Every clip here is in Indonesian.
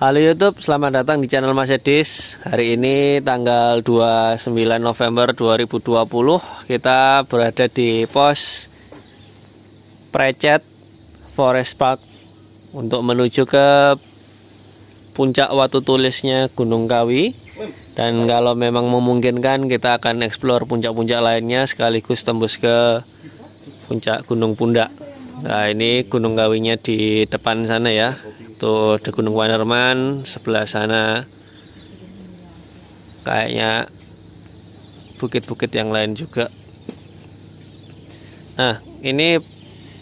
Halo YouTube, selamat datang di channel Mas Edis. Hari ini tanggal 29 November 2020. Kita berada di pos Precet Forest Park untuk menuju ke puncak Watu Tulisnya Gunung Kawi. Dan kalau memang memungkinkan kita akan eksplor puncak-puncak lainnya sekaligus tembus ke puncak Gunung Pundak. Nah, ini Gunung Kawinya di depan sana ya. Tuh ada Gunung Wanerman, sebelah sana kayaknya bukit-bukit yang lain juga. Nah, ini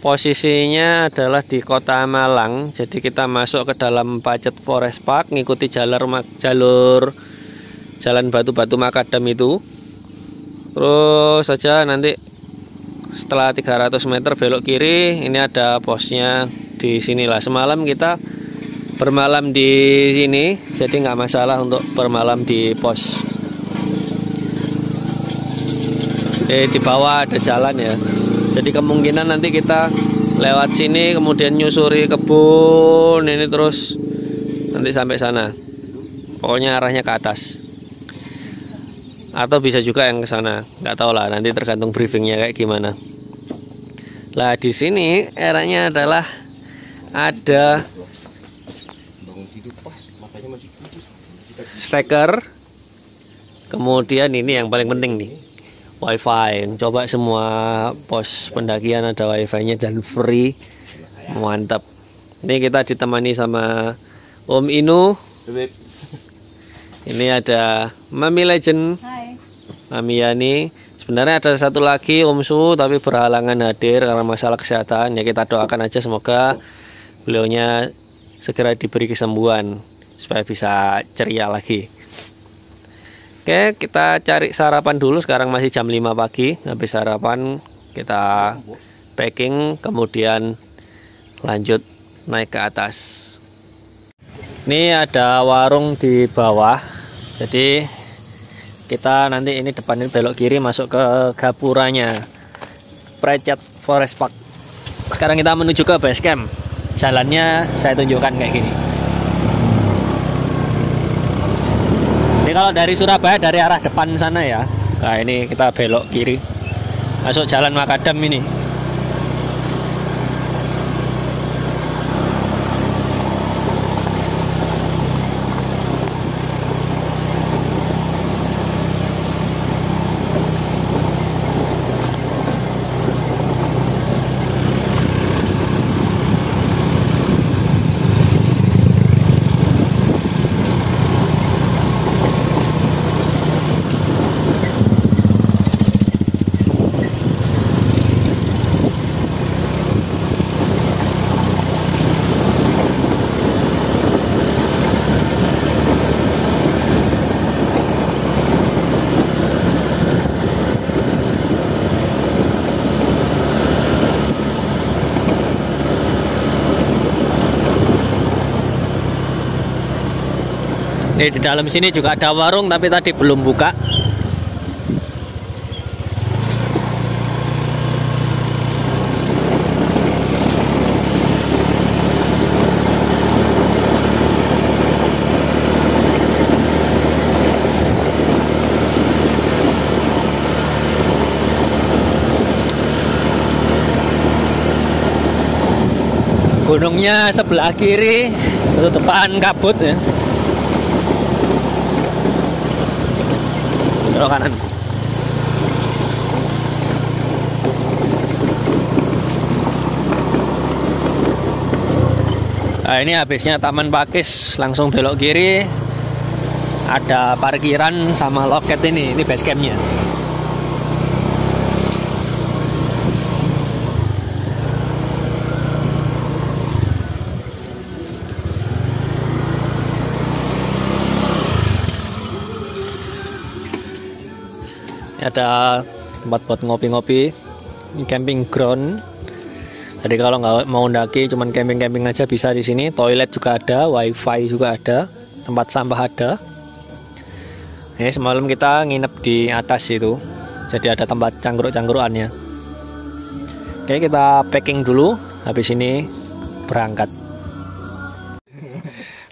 posisinya adalah di Kota Malang. Jadi kita masuk ke dalam Precet Forest Park, ngikuti jalur jalan batu-batu makadam itu. Terus saja nanti setelah 300 meter belok kiri, ini ada posnya di sinilah. Semalam kita bermalam di sini, jadi nggak masalah untuk bermalam di pos. Di bawah ada jalan ya, jadi kemungkinan nanti kita lewat sini kemudian nyusuri kebun ini terus nanti sampai sana. Pokoknya arahnya ke atas, atau bisa juga yang ke sana, nggak tahu lah, nanti tergantung briefingnya kayak gimana. Lah di sini eranya adalah ada steker, kemudian ini yang paling penting nih, wifi. Coba semua pos pendakian ada wifi-nya dan free, mantap. Ini kita ditemani sama Om Inu. Ini ada Mami Legend. Hai. Mami Yani. Sebenarnya ada satu lagi Om Su, tapi berhalangan hadir karena masalah kesehatan. Ya kita doakan aja semoga beliaunya segera diberi kesembuhan supaya bisa ceria lagi. Oke, kita cari sarapan dulu. Sekarang masih jam 5 pagi. Habis sarapan kita packing, kemudian lanjut naik ke atas. Ini ada warung di bawah. Jadi kita nanti ini depan ini belok kiri masuk ke gapuranya Precet Forest Park. Sekarang kita menuju ke base camp. Jalannya saya tunjukkan kayak gini. Ini kalau dari Surabaya dari arah depan sana ya. Nah, ini kita belok kiri masuk jalan makadam ini. Di dalam sini juga ada warung tapi tadi belum buka. Gunungnya sebelah kiri, itu depan kabut ya. Belok kanan. Nah, ini habisnya Taman Pakis, langsung belok kiri. Ada parkiran sama loket ini base campnya. Ada tempat buat ngopi-ngopi, camping ground. Jadi kalau nggak mau mendaki, cuman camping-camping aja bisa di sini. Toilet juga ada, wifi juga ada, tempat sampah ada. Ini semalam kita nginep di atas itu, jadi ada tempat cangkruk-cangkrukannya. Oke, kita packing dulu, habis ini berangkat.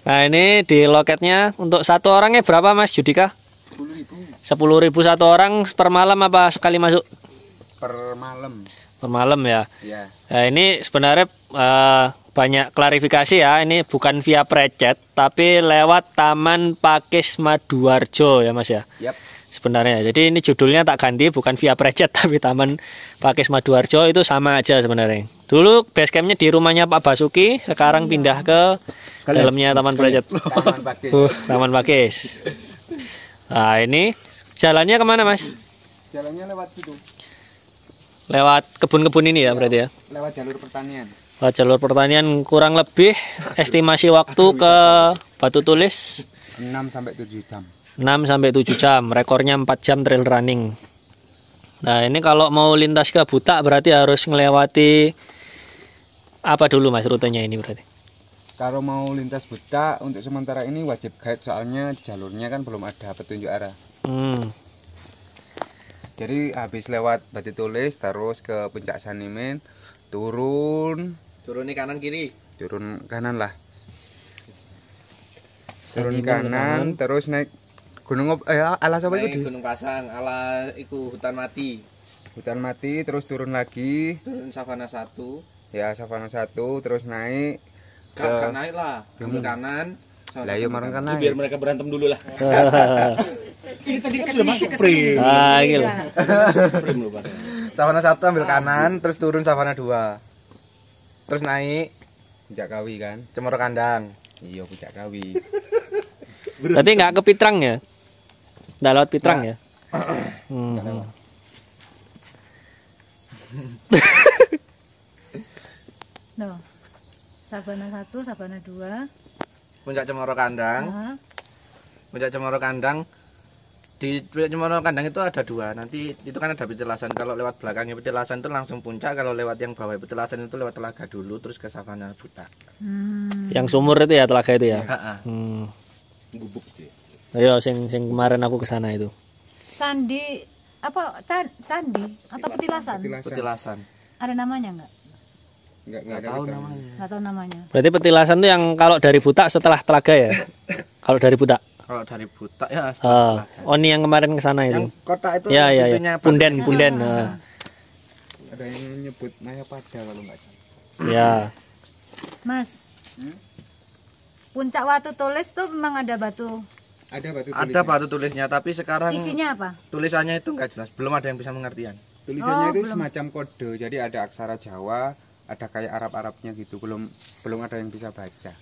Nah ini di loketnya untuk satu orangnya berapa Mas Judika? 10.000 10.000 satu orang per malam apa sekali masuk? per malam. Per malam ya. Ya. Nah ini sebenarnya banyak klarifikasi ya. Ini bukan via precet tapi lewat Taman Pakis Maduarjo ya Mas ya. Yap. Sebenarnya. Jadi ini judulnya tak ganti bukan via precet tapi Taman Pakis Maduarjo itu sama aja sebenarnya. Dulu base campnya di rumahnya Pak Basuki, sekarang pindah ke dalamnya Taman Precet. Taman Pakis. Taman Pakis. Nah ini jalannya kemana Mas? Jalannya lewat situ. Lewat kebun-kebun ini ya berarti ya? Lewat jalur pertanian. Lewat jalur pertanian kurang lebih estimasi waktu ke Batu Tulis 6 sampai 7 jam. 6 sampai 7 jam, rekornya 4 jam trail running. Nah, ini kalau mau lintas ke Butak berarti harus melewati apa dulu Mas rutenya ini berarti? Kalau mau lintas Butak untuk sementara ini wajib guide soalnya jalurnya kan belum ada petunjuk arah. Jadi habis lewat Batu Tulis terus ke Puncak Sanimen, turun Turun kanan kiri. Turun kanan lah. Turun kanan terus naik gunung alas apa itu? Gunung Pasang, ala iku hutan mati. Hutan mati terus turun lagi. Turun Savana 1. Ya Savana 1 terus naik. Gak naik lah. Ambil kanan. Lah yo marang kan naik. Biar mereka berantem dulu lah. Ini tadi kan sudah masuk gitu. Savana 1 ambil kanan terus turun Savana 2. Terus naik Puncak Kawi kan. Cemoro Kandang. Iya Puncak Kawi. Berarti nggak ke Pitrang ya? Nggak lewat Pitrang ya? No. Savana 1, Savana 2. Puncak Cemoro Kandang. Puncak Cemoro Kandang. Di Puncak Cemoro Kandang itu ada 2. Nanti itu kan ada petilasan. Kalau lewat belakangnya petilasan itu langsung puncak. Kalau lewat yang bawah petilasan itu lewat Telaga dulu terus ke Savana Butak. Yang sumur itu ya Telaga itu ya? Gubuk sih. Ayo sing kemarin aku ke sana itu. Candi apa candi atau petilasan? Petilasan. Ada namanya enggak? Enggak Tahu namanya. Enggak tahu namanya. Berarti petilasan itu yang kalau dari Butak setelah Telaga ya? Kalau dari Butak? Kalau dari Butak ya setelah Telaga. Oh ini yang kemarin ke sana itu. Yang kota itu ya. Punden. Ada yang nyebut Mayapada kalau enggak salah. Ya. Mas. Puncak Batu Tulis tuh memang ada batu. Ada batu tulisnya. Ada batu tulisnya tapi sekarang Isinya apa? tulisannya itu enggak jelas. Belum ada yang bisa mengertian. Tulisannya itu semacam kode. Jadi ada aksara Jawa, ada kayak Arab-Arabnya gitu. Belum ada yang bisa baca.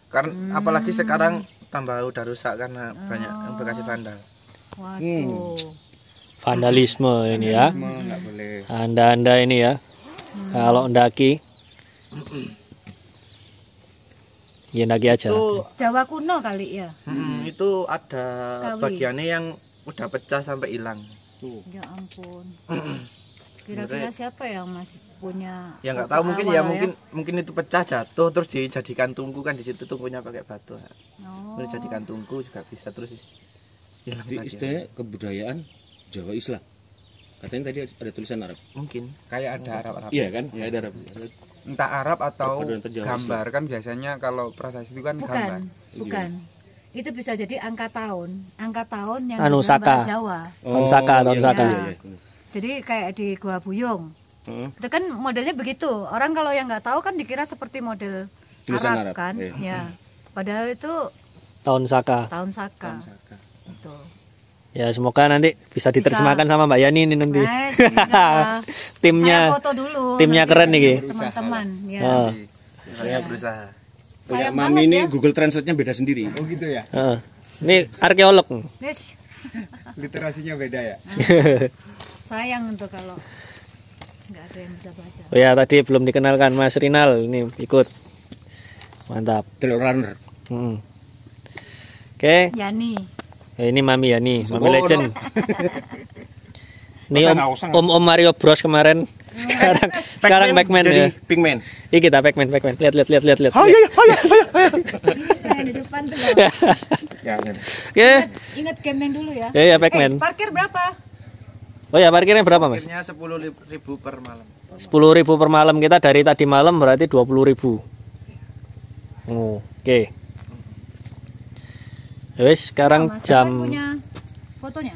Karena apalagi sekarang tambah udah rusak karena banyak yang bekas vandal. Waduh. Vandalisme ini ya. Enggak boleh. Anda ini ya. Kalau ndaki ya ndaki aja. Itu Jawa kuno kali ya. itu ada Kawi. bagiannya yang udah pecah sampai hilang. Ya ampun. Kira-kira siapa yang masih punya? Ya nggak tahu mungkin ya mungkin itu pecah jatuh terus dijadikan tungku kan di situ tungkunya pakai batu. Terus dijadikan tungku juga bisa terus hilang Di lagi. istilah kebudayaan Jawa Islam. Katanya tadi ada tulisan Arab. Mungkin Kayak ada Arab-Arab. Iya kan? Ya ada Arab. Entah Arab atau Daripada Jawa gambar kan biasanya kalau prasasti itu kan gambar. Bukan. Itu bisa jadi angka tahun yang Anu, dengan Saka. bahasa Jawa. Tahun Saka. iya. Jadi kayak di Gua Buyung. Itu kan modelnya begitu. Orang kalau yang nggak tahu kan dikira seperti model Tulisan Arab Arab, kan. iya. Ya. Padahal itu Tahun Saka. tahun Saka. Itu. Ya semoga nanti bisa diterjemahkan sama Mbak Yani ini nanti. Timnya Saya foto dulu. timnya nanti keren nih. teman-teman. Ya. saya berusaha. Punya Sayang Mami banget ini ya. Google Translate-nya beda sendiri. Oh gitu ya. Ini arkeolog. Yes. Literasinya beda ya. Sayang tuh kalau nggak ada yang bisa baca. Oh ya tadi belum dikenalkan Mas Rinal ini ikut. Mantap. Trail runner. Oke. Yani. Ini Mami Yani, Mami Oh, Legend. Ini Om Mario Bros kemarin. Sekarang Pac-Man ya. Pinkman. Ini kita Pac-Man. Lihat. Yang di depan tuh loh. Ya. Oke. Ingat game yang dulu ya. Ya Pac-Man. Parkir berapa? Oh ya parkirnya berapa Mas? Akhirnya 10.000 per malam. 10.000 per malam, kita dari tadi malam berarti 20.000. Oke. Wis, sekarang Mas Sofel jam punya fotonya.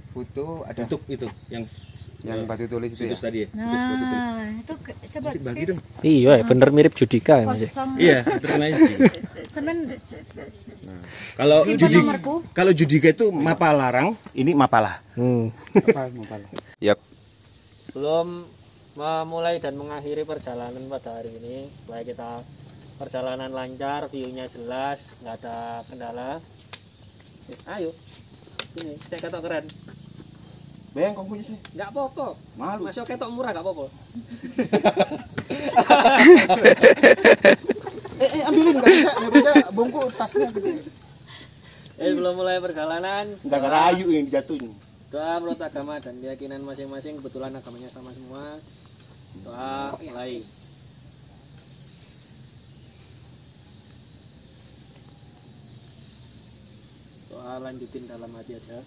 Foto ada Untuk itu yang batu tulis itu ya. situs tadi ya. Nah, itu coba Bagi dong. iya bener mirip Judika ya Mas. kosong Iya, terus aja. semen Kalau simpan nomorku. kalau Judika itu mapa larang, ini mapala. Mapala. Yap. Belum memulai dan mengakhiri perjalanan pada hari ini, supaya kita perjalanan lancar, view-nya jelas, nggak ada kendala. Ayo, ini saya ketok keren. Bayang kau punya sih. Nggak apa-apa. Malu. Masih ketok murah nggak apa-apa. Ambilin nggak bisa bungkus tasnya gede. Belum mulai perjalanan. Nggak ngerayu yang dijatuhin. Doa menurut agama dan keyakinan masing-masing, kebetulan agamanya sama semua. Doa mulai. Doa lanjutin dalam hati aja.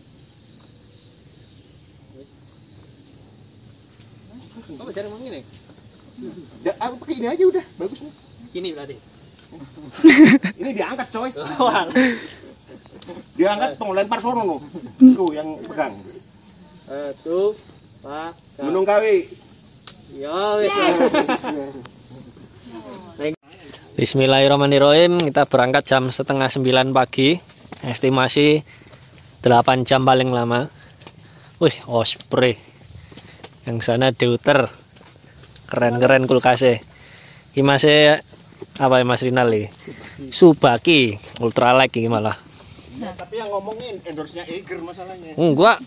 Kamu cari mau gini? Aku pakai ini aja udah, bagus nih. Gini berarti. Ini diangkat coy. Wah. Diangkat tuh lempar sono no. Tuh yang pegang. Tuh, Pak. Gunung Kawi. Ya, Bismillahirrahmanirrahim. Kita berangkat jam 8:30 pagi. Estimasi 8 jam paling lama. Wih, Osprey. Yang sana Deuter. Keren-keren kulkasnya. Ini masih apa ya Mas Rinal? Subaki Ultralight ini malah. Tapi yang ngomongin endorse-nya Eiger masalahnya. Enggak.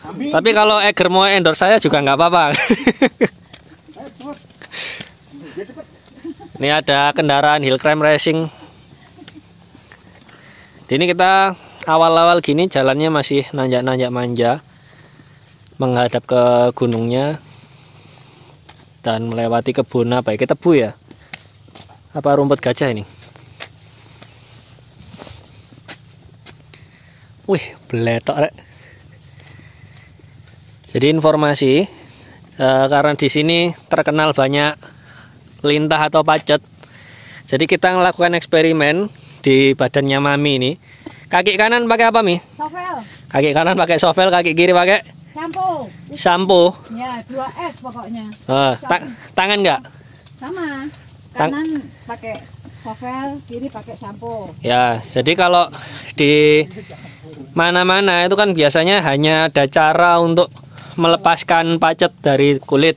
Tapi kalau Eiger mau endorse saya juga nggak apa-apa. Ini ada kendaraan Hillclimb Racing. Ini kita awal-awal gini jalannya masih nanjak-nanjak manja, menghadap ke gunungnya dan melewati kebun apa ya, kita tebu ya, apa rumput gajah ini. Wih, beletok rek. Jadi informasi, karena di sini terkenal banyak lintah atau pacet, jadi kita melakukan eksperimen di badannya Mami ini. Kaki kanan pakai apa Mi? Sofel, Kaki kanan pakai Sofel, kaki kiri pakai shampoo. shampoo. Ya, 2S pokoknya. Tangan enggak? Sama. Kanan pakai Sofel, kiri pakai shampoo. Ya, jadi kalau di mana-mana itu kan biasanya hanya ada cara untuk melepaskan pacet dari kulit.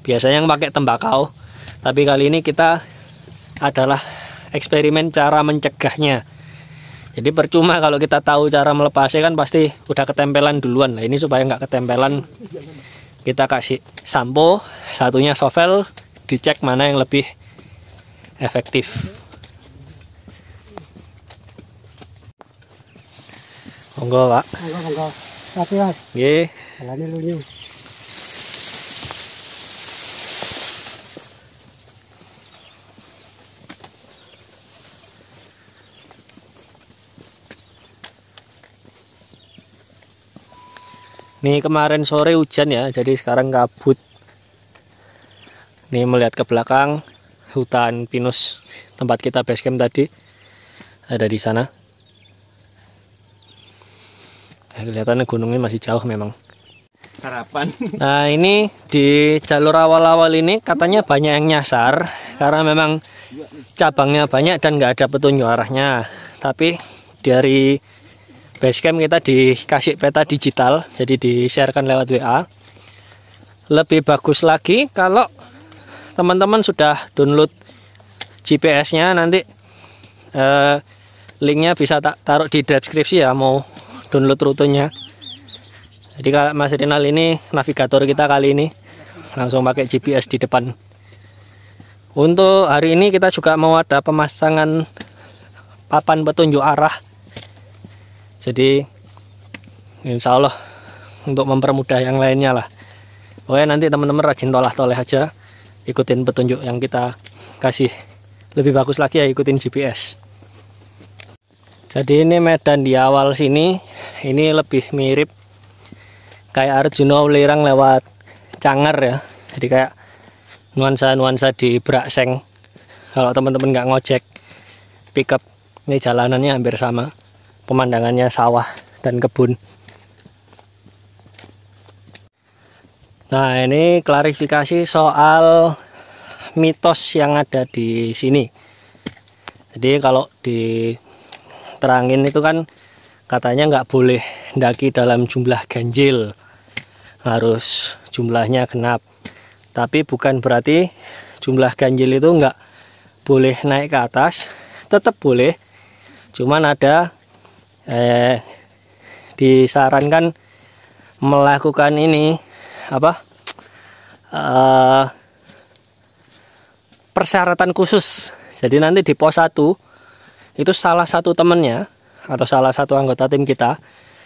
Biasanya yang pakai tembakau. Tapi kali ini kita adalah eksperimen cara mencegahnya. Jadi percuma kalau kita tahu cara melepasnya, kan pasti udah ketempelan duluan. Nah, ini supaya nggak ketempelan, kita kasih sampo, satunya Sofel, dicek mana yang lebih efektif. Monggo, Pak. Monggo. Hati-hati. Nggih. Jalane lunyu. Nih kemarin sore hujan ya, jadi sekarang kabut. Nih melihat ke belakang, hutan pinus tempat kita base camp tadi ada di sana. Kelihatannya gunungnya masih jauh memang. Sarapan. Nah ini di jalur awal-awal ini katanya banyak yang nyasar karena memang cabangnya banyak dan nggak ada petunjuk arahnya. Tapi dari Basecamp kita dikasih peta digital, jadi di-sharekan lewat WA. Lebih bagus lagi kalau teman-teman sudah download GPS-nya, nanti linknya bisa tak taruh di deskripsi ya, mau download rutenya. Jadi kalau Mas Rinal ini navigator kita kali ini, langsung pakai GPS di depan. Untuk hari ini kita juga mau ada pemasangan papan petunjuk arah. Jadi insya Allah untuk mempermudah yang lainnya lah. Pokoknya nanti teman-teman rajin tolah-toleh aja, ikutin petunjuk yang kita kasih. Lebih bagus lagi ya ikutin GPS. Jadi ini medan di awal sini, ini lebih mirip kayak Arjuna Ulirang lewat Cangar ya. Jadi kayak nuansa-nuansa di Brakseng. Kalau teman-teman nggak ngojek pickup, ini jalanannya hampir sama. pemandangannya sawah dan kebun. Nah, ini klarifikasi soal mitos yang ada di sini. Jadi kalau diterangin itu kan katanya nggak boleh mendaki dalam jumlah ganjil, harus jumlahnya genap. Tapi bukan berarti jumlah ganjil itu nggak boleh naik ke atas, tetap boleh. Cuman ada disarankan melakukan ini persyaratan khusus. Jadi nanti di pos 1 itu salah satu temennya atau salah satu anggota tim kita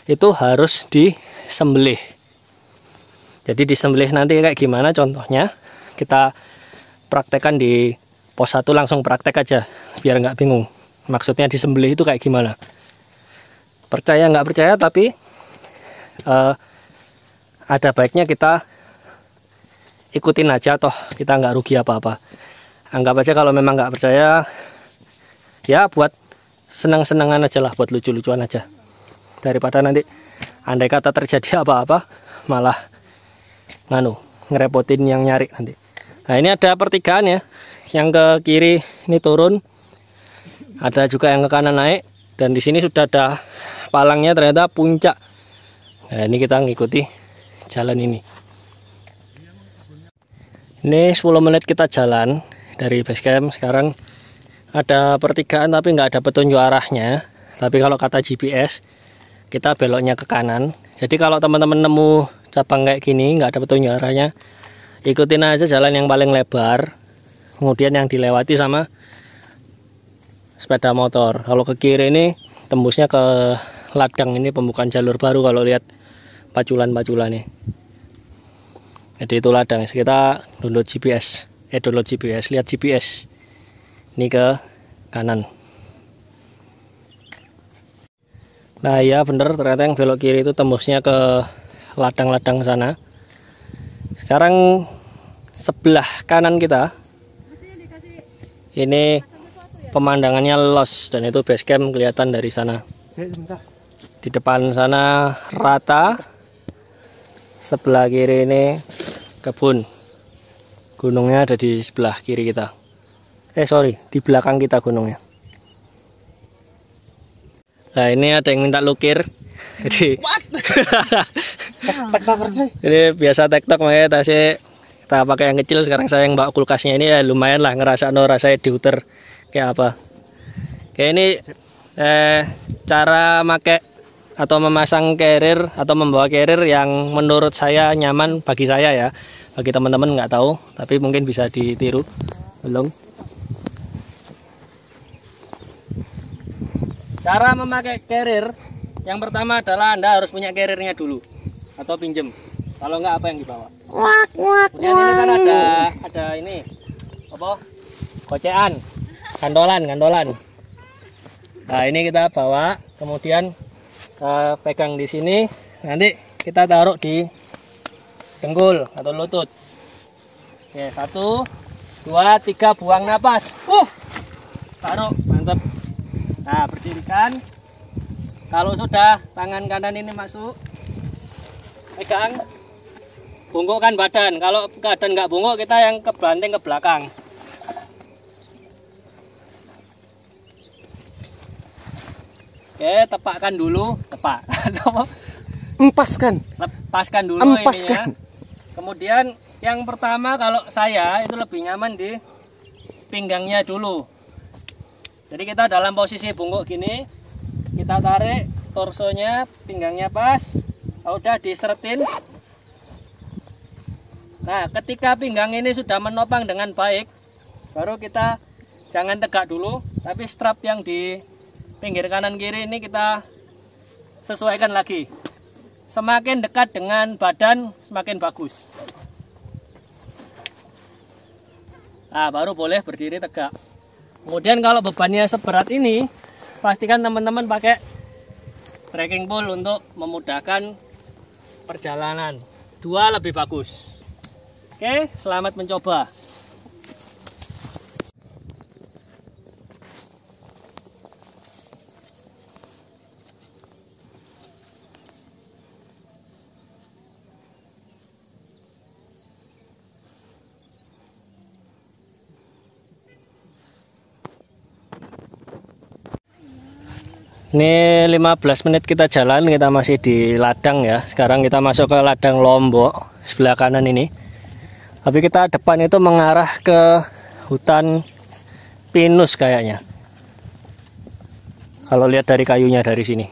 itu harus disembelih. Jadi disembelih nanti kayak gimana contohnya kita praktekkan di pos 1, langsung praktek aja biar nggak bingung. Maksudnya disembelih itu kayak gimana? Percaya nggak percaya, tapi ada baiknya kita ikutin aja, toh kita nggak rugi apa-apa. Anggap aja kalau memang nggak percaya, ya buat senang-senangan aja lah, buat lucu-lucuan aja. Daripada nanti andai kata terjadi apa-apa, malah ngerepotin yang nyari nanti. Nah, ini ada pertigaan ya, yang ke kiri ini turun, ada juga yang ke kanan naik, dan di sini sudah ada palangnya, ternyata puncak. Nah, ini kita ngikuti jalan ini. Ini 10 menit kita jalan dari base camp. Sekarang ada pertigaan tapi nggak ada petunjuk arahnya. Tapi kalau kata GPS kita beloknya ke kanan. Jadi kalau teman-teman nemu cabang kayak gini nggak ada petunjuk arahnya, ikutin aja jalan yang paling lebar, kemudian yang dilewati sama sepeda motor. Kalau ke kiri ini tembusnya ke ladang, ini pembukaan jalur baru kalau lihat paculan-paculan nih. Jadi itu ladang. Kita download GPS, lihat GPS. Ini ke kanan. Nah ya bener, ternyata yang belok kiri itu tembusnya ke ladang-ladang sana. Sekarang sebelah kanan kita ini pemandangannya los, dan itu base camp kelihatan dari sana. Di depan sana rata, sebelah kiri ini kebun. Gunungnya ada di sebelah kiri kita. Di belakang kita gunungnya. Nah, ini ada yang minta lukir. Jadi ini biasa tektok, makanya tasnya kita pakai yang kecil. Sekarang saya yang bawa kulkasnya ini, ya lumayan lah ngerasa rasanya diuter kayak apa. Kayak ini cara pakai atau memasang carrier atau membawa carrier yang menurut saya nyaman bagi saya ya. Bagi teman-teman nggak tahu, tapi mungkin bisa ditiru. Belum. Cara memakai carrier yang pertama adalah Anda harus punya carriernya dulu atau pinjem. Kalau nggak, apa yang dibawa? Kemudian ini kan ada ini apa? Gocean, gandolan. Nah, ini kita bawa, kemudian pegang di sini, nanti kita taruh di dengkul atau lutut. Oke, 1, 2, 3, buang napas. Taruh, mantap. Nah, berdirikan. Kalau sudah tangan kanan ini masuk, pegang, bungkukkan badan. Kalau keadaan nggak bungkuk, kita yang kebanting ke belakang. Oke, tepakkan dulu, lepaskan dulu ininya. Kemudian yang pertama, kalau saya itu lebih nyaman di pinggangnya dulu. Jadi kita dalam posisi bungkuk gini, kita tarik torsonya, pinggangnya pas, udah diseretin. Nah, ketika pinggang ini sudah menopang dengan baik, baru kita jangan tegak dulu, tapi strap yang di pinggir kanan kiri ini kita sesuaikan lagi. Semakin dekat dengan badan, semakin bagus. Nah, baru boleh berdiri tegak. Kemudian kalau bebannya seberat ini, pastikan teman-teman pakai trekking pole untuk memudahkan perjalanan. 2 lebih bagus. Oke, selamat mencoba. Ini 15 menit kita jalan, kita masih di ladang ya. Sekarang kita masuk ke ladang Lombok sebelah kanan ini. Tapi kita depan itu mengarah ke hutan pinus kayaknya. Kalau lihat dari kayunya dari sini.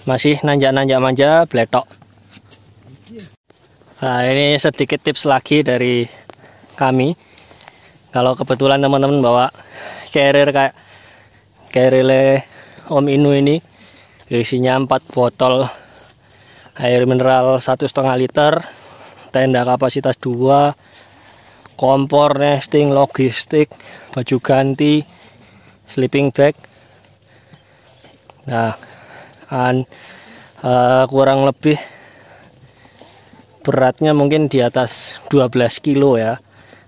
Masih nanjak-nanjak manja, bletok. Nah, ini sedikit tips lagi dari kami. Kalau kebetulan teman-teman bawa carrier kayak carrier Om Inu ini, isinya 4 botol air mineral 1,5 liter, tenda kapasitas 2, kompor, nesting, logistik, baju ganti, sleeping bag. Nah, kurang lebih beratnya mungkin di atas 12 kilo ya,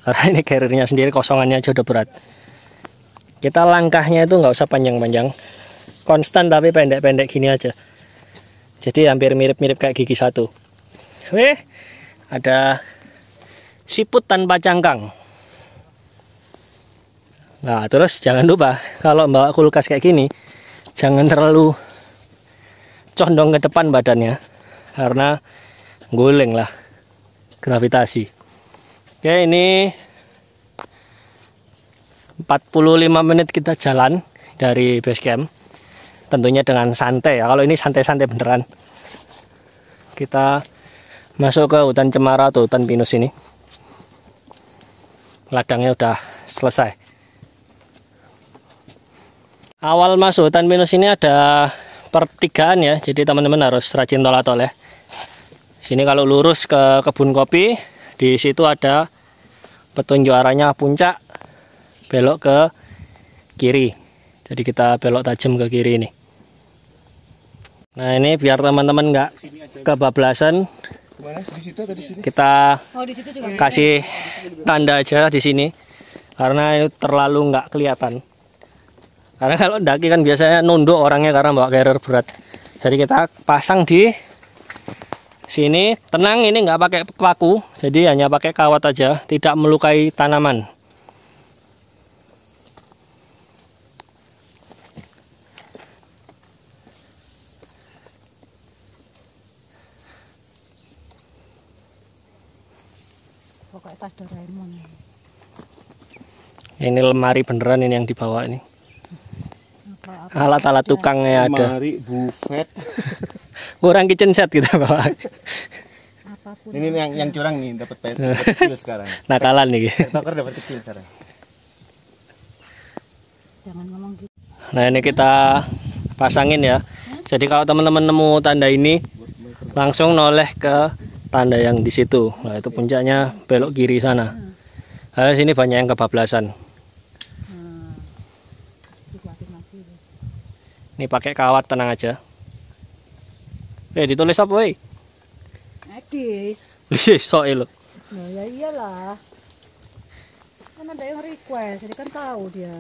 karena ini carriernya sendiri kosongannya aja udah berat. Kita langkahnya itu nggak usah panjang-panjang, konstan tapi pendek-pendek gini aja, jadi hampir mirip-mirip kayak gigi satu. Weh, ada siput tanpa cangkang. Nah, terus jangan lupa kalau bawa kulkas kayak gini, jangan terlalu condong ke depan badannya, karena guling lah, gravitasi. Oke, ini 45 menit kita jalan dari base camp. Tentunya dengan santai ya, kalau ini santai-santai beneran. Kita masuk ke hutan cemara atau hutan pinus ini. Ladangnya udah selesai. Awal masuk hutan pinus ini ada pertigaan ya, jadi teman-teman harus rajin tolak-toleh. Sini kalau lurus ke kebun kopi, di situ ada petunjuk arahnya puncak, belok ke kiri. Jadi kita belok tajam ke kiri ini. Nah, ini biar teman-teman nggak kebablasan, kita kasih tanda aja di sini, karena ini terlalu nggak kelihatan. Karena kalau daki kan biasanya nunduk orangnya karena bawa carrier berat. Jadi kita pasang di sini, tenang, ini nggak pakai paku, jadi hanya pakai kawat aja, tidak melukai tanaman. Pokoknya tas Doraemon. Ini lemari beneran ini yang dibawa ini. Alat-alat tukangnya ada. Lemari, buffet. Kurang kitchen set kita bawa. Apapun. Ini yang curang nih, dapat kecil sekarang. Nakalan nih. Toker dapat kecil sekarang. Jangan ngomong gitu. Nah, ini kita pasangin ya. Jadi kalau teman-teman nemu tanda ini, langsung noleh ke tanda yang di situ. Nah, itu puncaknya belok kiri sana. Nah, sini banyak yang kebablasan. Ini pakai kawat, tenang aja. Ditulis apa, woi? Edis. Sok lo. Nah, ya iyalah. Kan ada yang request, jadi kan tahu dia.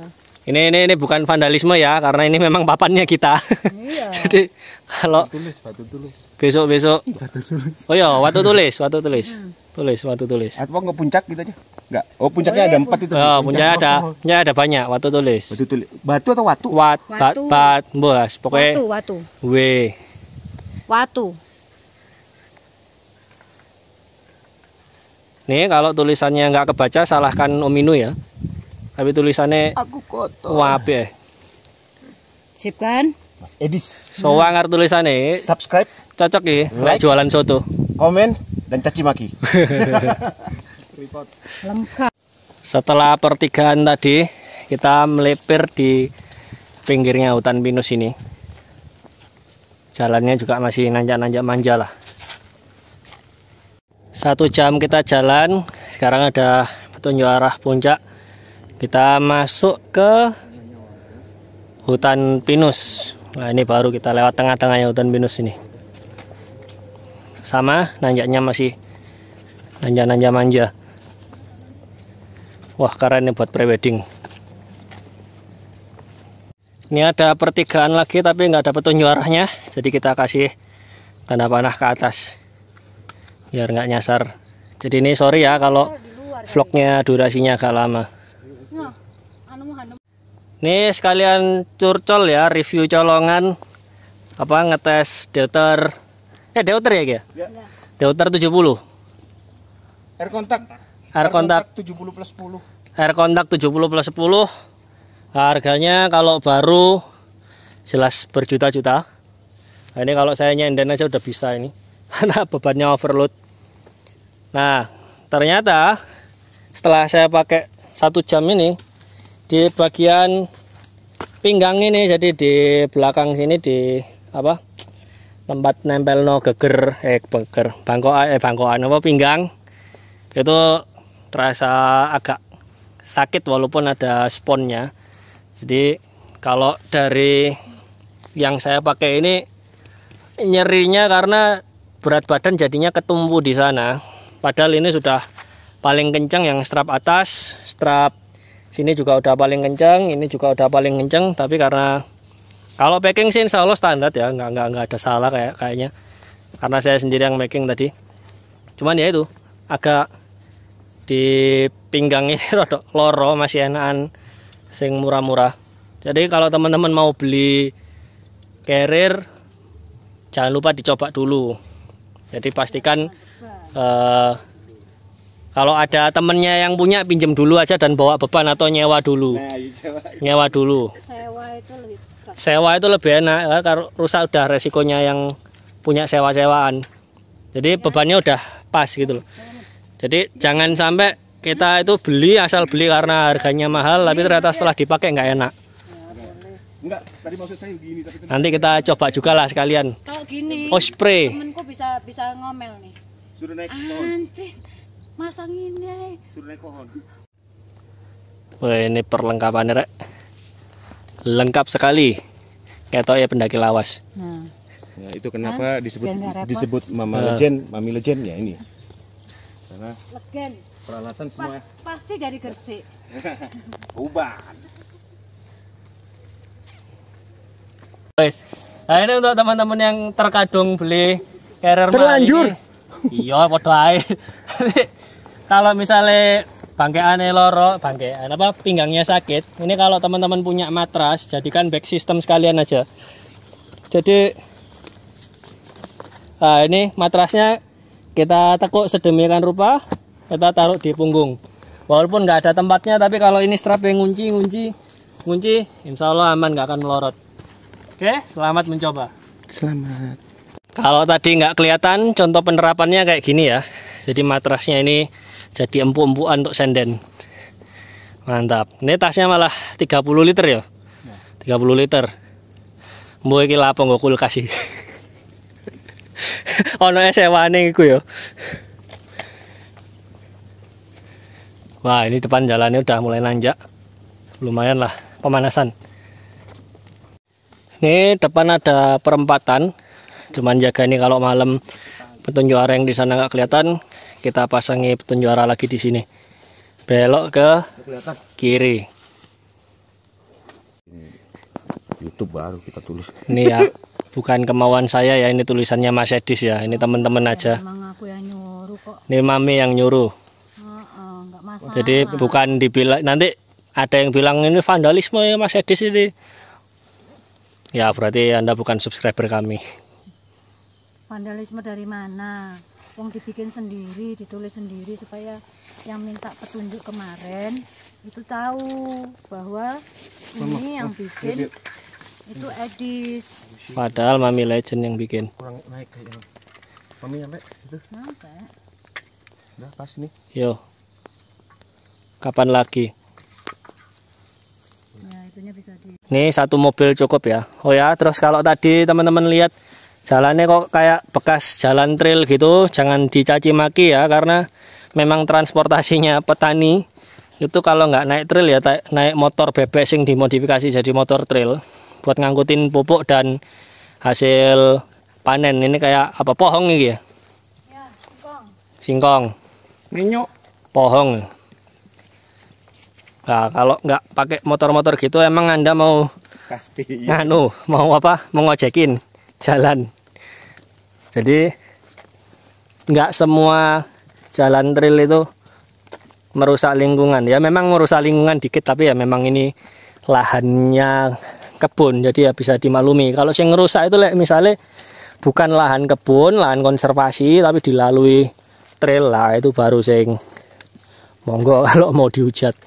Ini bukan vandalisme ya, karena ini memang papannya kita. Iya. Jadi kalau Batu tulis. besok. Batu tulis. Oh iya, waktu tulis. Tulis waktu tulis. Atau nggak puncak gitu aja? Enggak. Oh, puncaknya ada 4 itu. Oh, puncaknya ada banyak waktu tulis. Batu tulis. Batu atau watu? Bat, bos, pokoknya Watu. W. Watu. Nih, kalau tulisannya nggak kebaca, salahkan Om Inu ya. Tapi tulisannya Aku kotor. wabe. Sip kan? Mas Edis. Soangar tulisannya. Subscribe, Cocok ya, like jualan soto. komen, dan caci maki. Lengkap. Setelah pertigaan tadi, kita melipir di pinggirnya hutan pinus ini. Jalannya juga masih nanjak-nanjak manja lah. 1 jam kita jalan, sekarang ada petunjuk arah puncak. Kita masuk ke hutan pinus. Nah, ini baru kita lewat tengah-tengahnya hutan pinus ini. Sama, nanjaknya masih nanjak-nanjak manja. Wah, keren nih buat prewedding. Ini ada pertigaan lagi tapi nggak ada petunjuk arahnya, jadi kita kasih tanda panah ke atas biar nggak nyasar. Jadi ini sorry ya kalau vlognya durasinya agak lama. Ini sekalian curcol ya, review colongan apa ngetes deuter. Deuter ya, Gia? Ya. Deuter 70. Air kontak. Air kontak 70 plus 10. Air kontak 70 plus 10. Harganya kalau baru jelas berjuta-juta. Nah, ini kalau saya nyenden aja udah bisa ini. Karena bebannya overload. Nah, ternyata setelah saya pakai 1 jam ini, di bagian pinggang ini, jadi di belakang sini di apa tempat nempel no geger bangkokan apa pinggang itu terasa agak sakit walaupun ada sponnya. Jadi kalau dari yang saya pakai ini nyerinya karena berat badan jadinya ketumpu di sana, padahal ini sudah paling kencang yang strap atas, strap sini juga udah paling kencang, ini juga udah paling kencang, tapi karena kalau packing sih insya Allah standar ya, nggak ada salah kayaknya, karena saya sendiri yang making tadi. Cuman ya itu agak di pinggang ini rodok loro, masih enakan sing murah-murah. Jadi kalau teman-teman mau beli carrier jangan lupa dicoba dulu. Jadi pastikan kalau ada temennya yang punya, pinjem dulu aja dan bawa beban atau nyewa dulu. Nyewa dulu. Sewa itu lebih enak ya, kalau rusak udah resikonya yang punya sewa-sewaan. Jadi bebannya udah pas gitu loh. Jadi jangan sampai kita itu beli asal beli karena harganya mahal, tapi ternyata setelah dipakai nggak enak. Enggak, tadi maksud saya gini tapi Nanti kita coba juga lah sekalian. Kalau gini, Osprey. temenku bisa ngomel nih. suruh naik pohon. Anjir, masang ini. Suruh naik pohon. Wah, ini perlengkapannya rek. Lengkap sekali. Ketok ya pendaki lawas. Nah, Ya, itu kenapa biar nggak repot. disebut Mami Legend ya ini. Karena legen. peralatan semua Pasti dari Gresik. uban. Nah, ini untuk teman-teman yang terkadung beli carrier Terlanjur. Iya, podo ae. Kalau misalnya bangkeane loro, bangkean apa pinggangnya sakit, ini kalau teman-teman punya matras, jadikan back system sekalian aja. Jadi nah, ini matrasnya kita tekuk sedemikian rupa, kita taruh di punggung. Walaupun nggak ada tempatnya, tapi kalau ini strapnya ngunci, insya Allah aman, nggak akan melorot. Oke, selamat mencoba. Selamat. Kalau tadi nggak kelihatan, contoh penerapannya kayak gini ya. Jadi matrasnya ini jadi empuk-empukan untuk senden. Mantap. Ini tasnya malah 30 liter ya. 30 liter. Mbok iki lapo nggo kulkas iki. Ono sewane iku ya. Wah, ini depan jalannya udah mulai nanjak. Lumayan lah pemanasan. Ini depan ada perempatan. Cuman jaga ini kalau malam petunjuk arah yang di sana nggak kelihatan, kita pasangi petunjuk arah lagi di sini. Belok ke kiri. YouTube baru kita tulis. Ini ya, bukan kemauan saya ya, ini tulisannya Mas Edis ya. Ini teman-teman aja. Emang aku yang nyuruh kok. Ini Mami yang nyuruh. Nggak masalah. Jadi bukan dibilang, nanti ada yang bilang ini vandalisme ya Mas Edis ini. Ya berarti Anda bukan subscriber kami. Vandalisme dari mana? Wong dibikin sendiri, ditulis sendiri supaya yang minta petunjuk kemarin itu tahu bahwa ini yang bikin itu Edis. Padahal Mami Legend yang bikin. Kurang naik kayaknya. Mami sampai itu. Sampai. Udah pas nih. Yo. Kapan lagi? Ya, itunya bisa di. Ini satu mobil cukup ya. Oh ya, terus kalau tadi teman-teman lihat jalannya kok kayak bekas jalan trail gitu, jangan dicaci maki ya, karena memang transportasinya petani itu kalau nggak naik trail ya naik motor bebek sing dimodifikasi jadi motor trail buat ngangkutin pupuk dan hasil panen. Ini kayak apa, pohong ini ya? Ya, Singkong. Minyuk. Pohong. Nah, kalau nggak pakai motor-motor gitu, emang Anda mau Pasti. nganu, mau apa? Mau ngojekin jalan. Jadi nggak semua jalan trail itu merusak lingkungan. Ya memang merusak lingkungan dikit, tapi ya memang ini lahannya kebun, jadi ya bisa dimaklumi. Kalau yang ngerusak itu misalnya bukan lahan kebun, lahan konservasi, tapi dilalui trail lah, itu baru sing monggo kalau mau dihujat.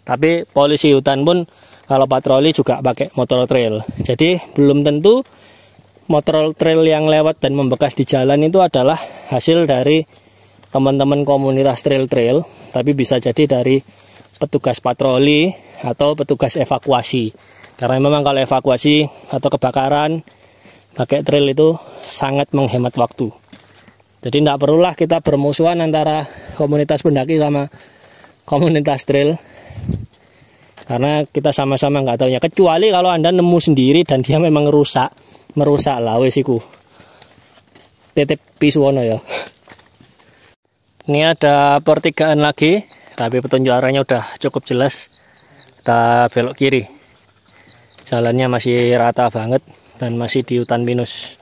Tapi polisi hutan pun kalau patroli juga pakai motor trail. Jadi belum tentu motor trail yang lewat dan membekas di jalan itu adalah hasil dari teman-teman komunitas trail-trail, tapi bisa jadi dari petugas patroli atau petugas evakuasi. Karena memang kalau evakuasi atau kebakaran pakai trail itu sangat menghemat waktu. Jadi tidak perlulah kita bermusuhan antara komunitas pendaki sama komunitas trail, karena kita sama-sama nggak tahunya. Kecuali kalau Anda nemu sendiri dan dia memang merusak lah wesiku. Titip pisuwono ya. Ini ada pertigaan lagi, tapi petunjuk arahnya udah cukup jelas. Kita belok kiri. Jalannya masih rata banget dan masih di hutan pinus.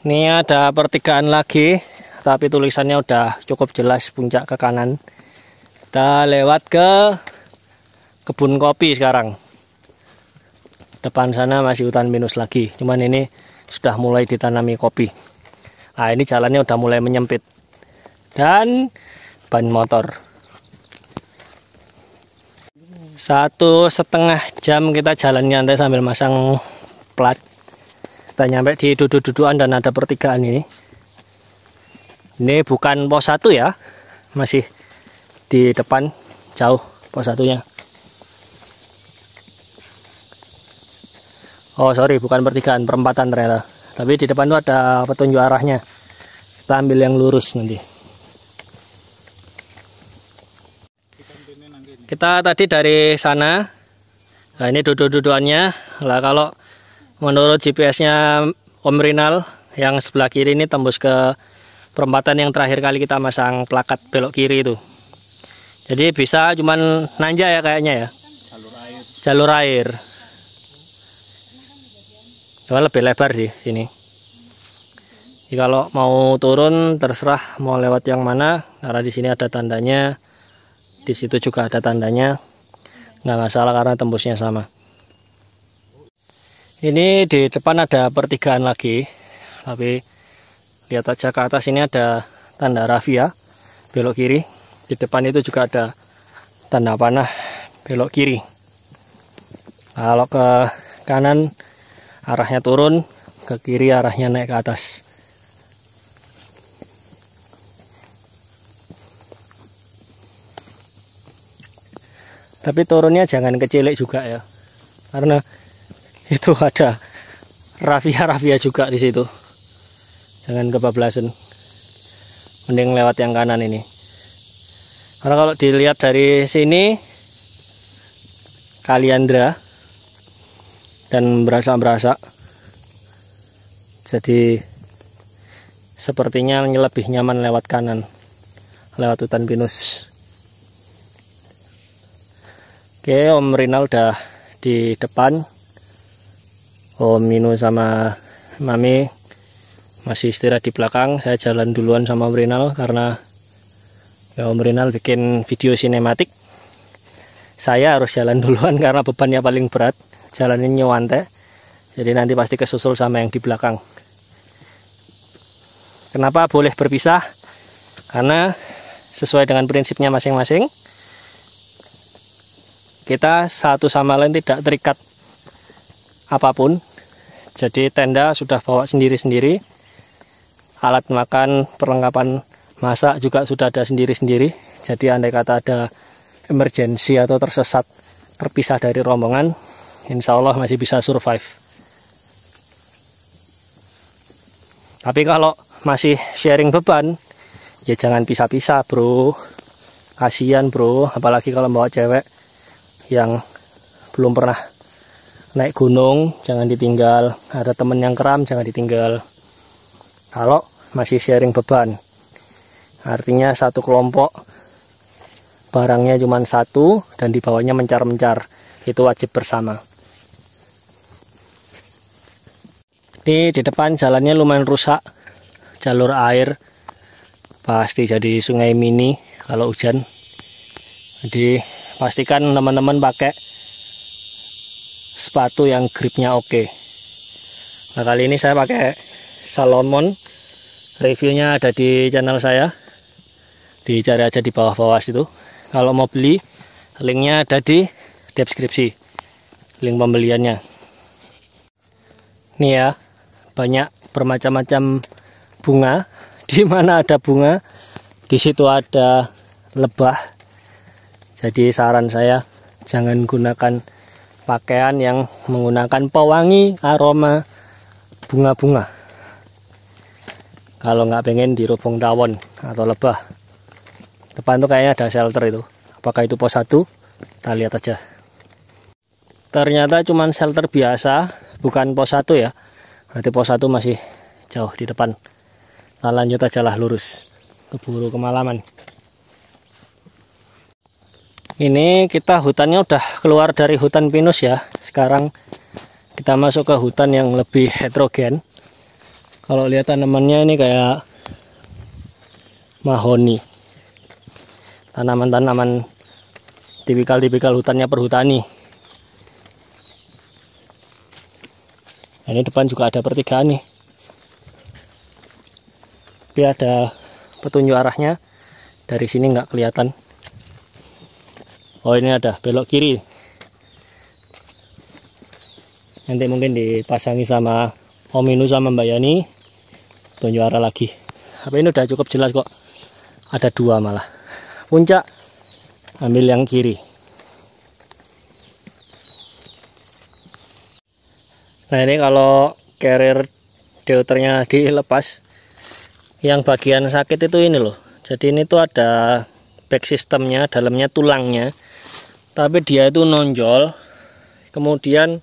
Ini ada pertigaan lagi, tapi tulisannya udah cukup jelas, puncak ke kanan. Kita lewat ke kebun kopi sekarang. Depan sana masih hutan pinus lagi, cuman ini sudah mulai ditanami kopi. Nah, ini jalannya udah mulai menyempit. Dan ban motor. 1,5 jam kita jalan nyantai sambil masang plat. Kita nyampe di duduk-dudukan dan ada pertigaan ini. Ini bukan pos 1 ya. Masih di depan, jauh pos 1-nya. Oh sorry, bukan pertigaan, perempatan ternyata. Tapi di depan tuh ada petunjuk arahnya. Kita ambil yang lurus nanti. Kita tadi dari sana. Nah ini duduk-dudukannya. Lah kalau menurut GPS-nya Om Rinal yang sebelah kiri ini tembus ke perempatan yang terakhir kali kita masang plakat belok kiri itu. Jadi bisa cuman nanja ya kayaknya ya. Jalur air. Cuma lebih lebar sih sini. Jadi kalau mau turun terserah mau lewat yang mana, karena di sini ada tandanya, di situ juga ada tandanya, nggak masalah karena tembusnya sama. Ini di depan ada pertigaan lagi, tapi lihat aja ke atas ini ada tanda Rafia belok kiri. Di depan itu juga ada tanda panah belok kiri. Kalau ke kanan arahnya turun, ke kiri arahnya naik ke atas. Tapi turunnya jangan kecilik juga ya, karena itu ada rafia juga di situ. Jangan kebablasan. Mending lewat yang kanan ini. Karena kalau dilihat dari sini, Kaliandra dan berasa. Jadi sepertinya lebih nyaman lewat kanan, lewat hutan pinus. Oke, Om Rinal udah di depan. Om Minu sama Mami masih istirahat di belakang. Saya jalan duluan sama Om Rinal karena ya Om Rinal bikin video sinematik. Saya harus jalan duluan karena bebannya paling berat. Jalannya nyewante. Jadi nanti pasti kesusul sama yang di belakang. Kenapa boleh berpisah? Karena sesuai dengan prinsipnya masing-masing. Kita satu sama lain tidak terikat apapun. Jadi tenda sudah bawa sendiri-sendiri. Alat makan, perlengkapan masak juga sudah ada sendiri-sendiri. Jadi andai kata ada emergensi atau tersesat, terpisah dari rombongan, insya Allah masih bisa survive. Tapi kalau masih sharing beban, ya jangan pisah-pisah bro. Kasian bro, apalagi kalau bawa cewek yang belum pernah naik gunung, jangan ditinggal. Ada temen yang kram, jangan ditinggal. Kalau masih sharing beban, artinya satu kelompok barangnya cuma satu dan dibawanya mencar-mencar, itu wajib bersama. Ini di depan jalannya lumayan rusak, jalur air, pasti jadi sungai mini kalau hujan. Jadi pastikan teman-teman pakai sepatu yang gripnya oke. Nah, kali ini saya pakai Salomon. Reviewnya ada di channel saya, dicari aja di bawah-bawah situ. Kalau mau beli, linknya ada di deskripsi, link pembeliannya. Nih ya, banyak bermacam-macam bunga. Di mana ada bunga, di situ ada lebah. Jadi saran saya, jangan gunakan pakaian yang menggunakan pewangi aroma bunga-bunga. Kalau nggak pengen dirubung tawon atau lebah. Depan tuh kayaknya ada shelter itu. Apakah itu pos 1? Kita lihat aja. Ternyata cuman shelter biasa, bukan pos 1 ya. Berarti pos 1 masih jauh di depan. Kita lanjut aja lah lurus. Keburu kemalaman. Ini kita hutannya udah keluar dari hutan pinus ya. Sekarang kita masuk ke hutan yang lebih heterogen. Kalau lihat tanamannya ini kayak mahoni. Tanaman-tanaman tipikal hutannya perhutani. Nah, ini depan juga ada pertigaan nih. Tapi ada petunjuk arahnya. Dari sini nggak kelihatan. Oh, ini ada belok kiri. Nanti mungkin dipasangi sama Om Inu sama Mbak Yani. Tunjuk arah lagi. Tapi ini udah cukup jelas kok. Ada 2 malah. Puncak, ambil yang kiri. Nah, ini kalau carrier deuternya dilepas, yang bagian sakit itu ini loh. Jadi ini tuh ada back systemnya, dalamnya tulangnya. Tapi dia itu nonjol. Kemudian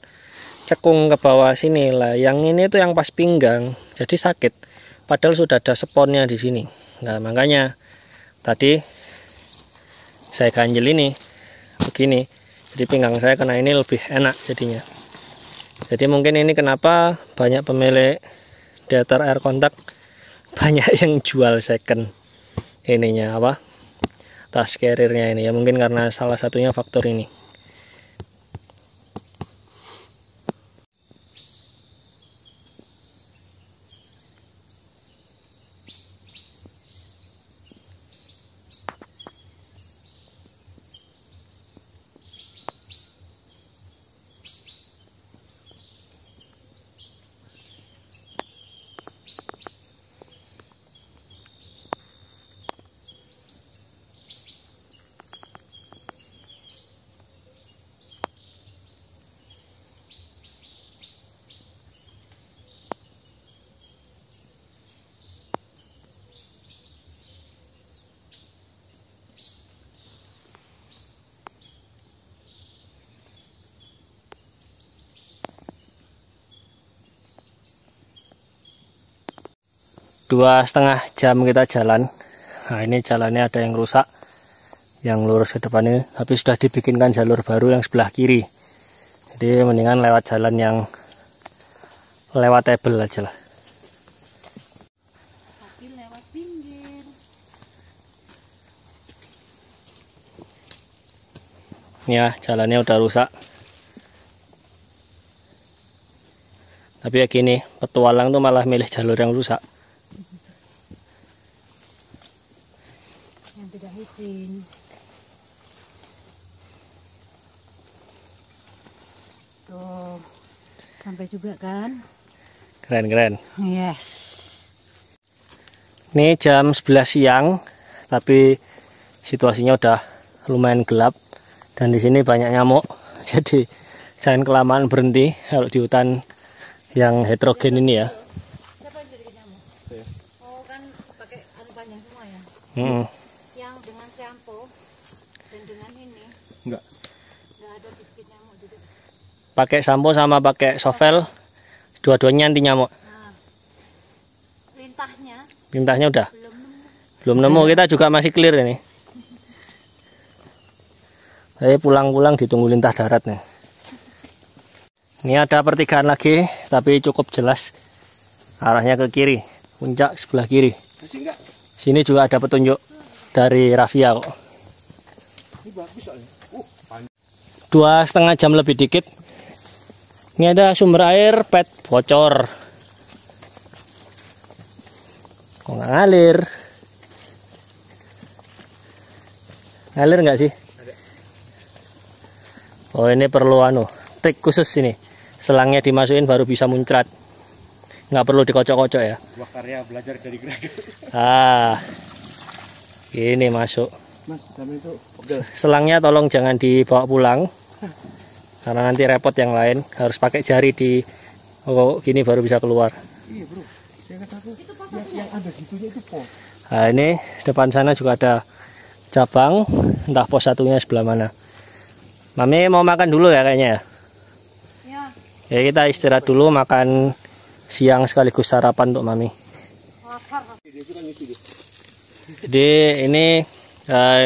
cekung ke bawah sini lah. Yang ini tuh yang pas pinggang. Jadi sakit. Padahal sudah ada sponnya di sini. Nah, makanya tadi saya ganjel ini begini. Jadi pinggang saya kena ini lebih enak jadinya. Jadi mungkin ini kenapa banyak pemilik Deuter Air Contact banyak yang jual second ininya apa? Tas carriernya ini ya, mungkin karena salah satunya faktor ini. Dua setengah jam kita jalan. Nah, ini jalannya ada yang rusak, yang lurus ke depan ini, tapi sudah dibikinkan jalur baru yang sebelah kiri. Jadi mendingan lewat jalan yang lewatable aja lah. Tapi lewat pinggir. Ya, jalannya udah rusak. Tapi ya gini, petualang tuh malah milih jalur yang rusak. Yang tidak izin. Tuh, sampai juga kan? Keren-keren. Yes. Ini jam 11 siang, tapi situasinya udah lumayan gelap. Dan di sini banyak nyamuk. Jadi jangan kelamaan berhenti kalau di hutan yang heterogen ini ya. Siapa yang jadi nyamuk? Oh, kan pakai anu panjang semua ya? Yang dengan shampoo dan dengan ini Enggak. nggak ada dikit nyamuk gitu. Pakai sampo sama pakai sovel, dua-duanya anti nyamuk. Nah, lintahnya Lintahnya udah belum nemu. belum nemu, kita juga masih clear ini. Saya pulang-pulang ditunggu lintah darat nih. Ini ada pertigaan lagi, tapi cukup jelas arahnya ke kiri, puncak sebelah kiri. Sini juga ada petunjuk dari Raffia kok. Ini bagus soalnya. 2,5 jam lebih dikit. Ini ada sumber air pet bocor. Kok nggak ngalir? Ngalir nggak sih? Oh, ini perlu trik khusus ini. Selangnya dimasukin baru bisa muncrat. Nggak perlu dikocok-kocok ya. Wah, karya belajar dari Greg. Ini masuk. Mas, sama itu Selangnya tolong jangan dibawa pulang. Karena nanti repot yang lain. Harus pakai jari gini baru bisa keluar. iya bro, saya kata aku yang ada gitunya itu pos. Nah, ini depan sana juga ada cabang. Entah pos satunya sebelah mana. Mami mau makan dulu ya kayaknya ya? Ya, kita istirahat dulu, makan siang sekaligus sarapan untuk Mami. Jadi ini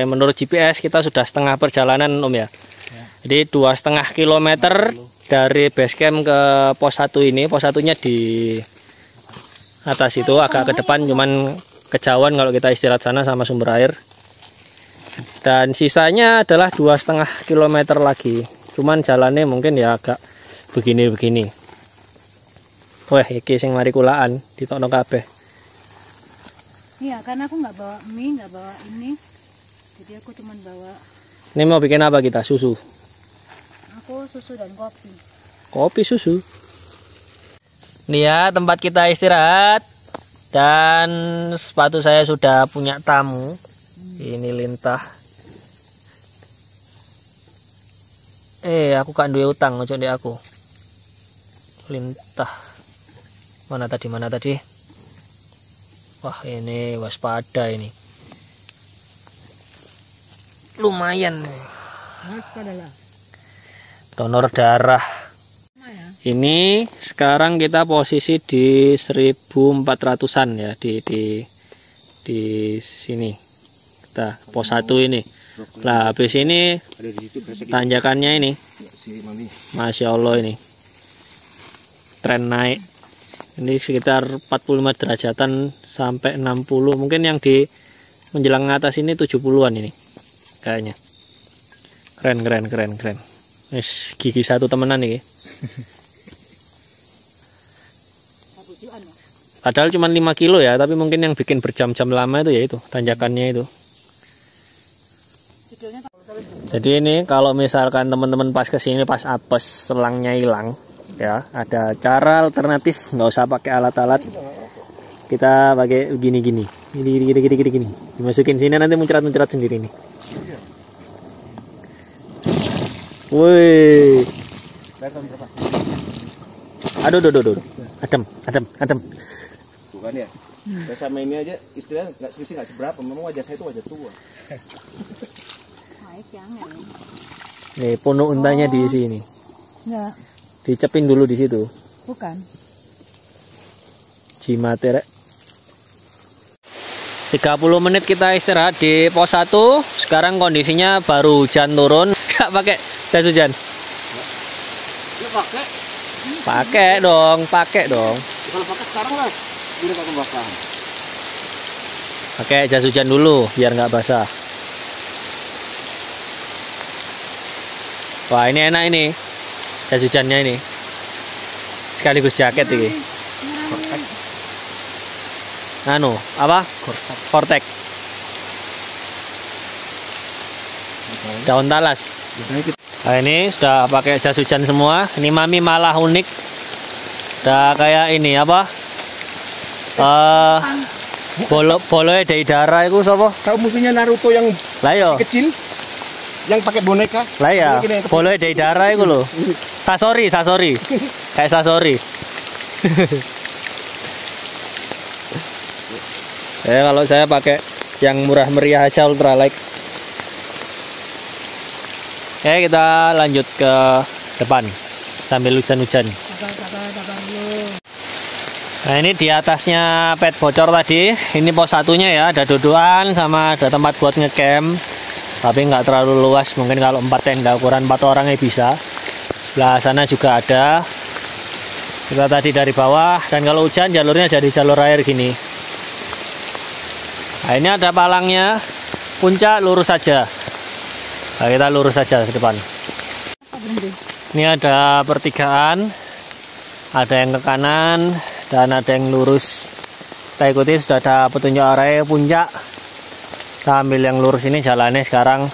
menurut GPS kita sudah setengah perjalanan Om ya. Jadi 2,5 kilometer dari base camp ke pos 1 ini. Pos satunya di atas itu, agak ke depan, cuman kejauhan kalau kita istirahat sana sama sumber air. Dan sisanya adalah 2,5 kilometer lagi. Cuman jalannya mungkin ya agak begini-begini. Wah, iki sing mari kulaan ditokno kabeh. Iya, karena aku nggak bawa mie, nggak bawa ini. Jadi aku cuma bawa. Ini mau bikin apa kita? Susu. Aku susu dan kopi. Kopi susu. Ini ya tempat kita istirahat. Dan sepatu saya sudah punya tamu. Ini Lintah. Aku kan duwe utang ojo ndek aku. Lintah. Mana tadi? Wah, ini waspada ini. Lumayan. Donor darah. Ini sekarang kita posisi di 1400-an ya di sini. Kita pos 1 ini. Nah, habis ini tanjakannya ini. Masya Allah ini. Tren naik. Ini sekitar 45 derajatan sampai 60. Mungkin yang di menjelang atas ini 70-an ini. Kayaknya. Keren. Wis gigi satu temenan nih. Padahal cuma 5 kilo ya, tapi mungkin yang bikin berjam-jam lama itu ya itu tanjakannya itu. Jadi ini kalau misalkan teman-teman pas kesini pas apes selangnya hilang, ya ada cara alternatif, nggak usah pakai alat-alat. Kita pakai gini, dimasukin sini nanti muncrat sendiri nih. Woi, aduh, adem. Bukan ya? Saya sama ini aja istilahnya nggak seberapa, memang wajah saya itu wajah tua. Nih punuk untanya di sini. Enggak. Dicepin dulu di situ. Bukan. Jimaterek. 30 menit kita istirahat di pos 1. Sekarang kondisinya baru hujan turun. Gak pakai jas hujan. Pakai dong. Kalau pakai sekarang lah, udah pakai bakar. Pakai jas hujan dulu biar nggak basah. Wah, ini enak ini. Jas hujannya ini. Sekaligus jaket ini. Apa? Vortex. Daun talas. Nah, ini sudah pakai jas hujan semua. Ini Mami malah unik. Udah kayak ini apa? Boloe dari darah itu sapa? Tahu musuhnya Naruto yang kecil? Yang pakai boneka? Lah ya, boloe dari darah itu loh. Sasori. Kayak Sasori. Kalau saya pakai yang murah meriah aja ultralight. Kita lanjut ke depan sambil hujan-hujan. Nah, ini di atasnya pet bocor tadi. Ini pos satunya ya, ada dudukan sama ada tempat buat ngecamp. Tapi nggak terlalu luas, mungkin kalau 4 tenda ukuran 4 orangnya bisa. Sebelah sana juga ada. Kita tadi dari bawah, dan kalau hujan jalurnya jadi jalur air gini. Nah, ini ada palangnya, puncak lurus saja. Nah, kita lurus saja ke depan. Ini ada pertigaan, ada yang ke kanan dan ada yang lurus. Kita ikuti, sudah ada petunjuk arah puncak. Kita ambil yang lurus ini, jalannya sekarang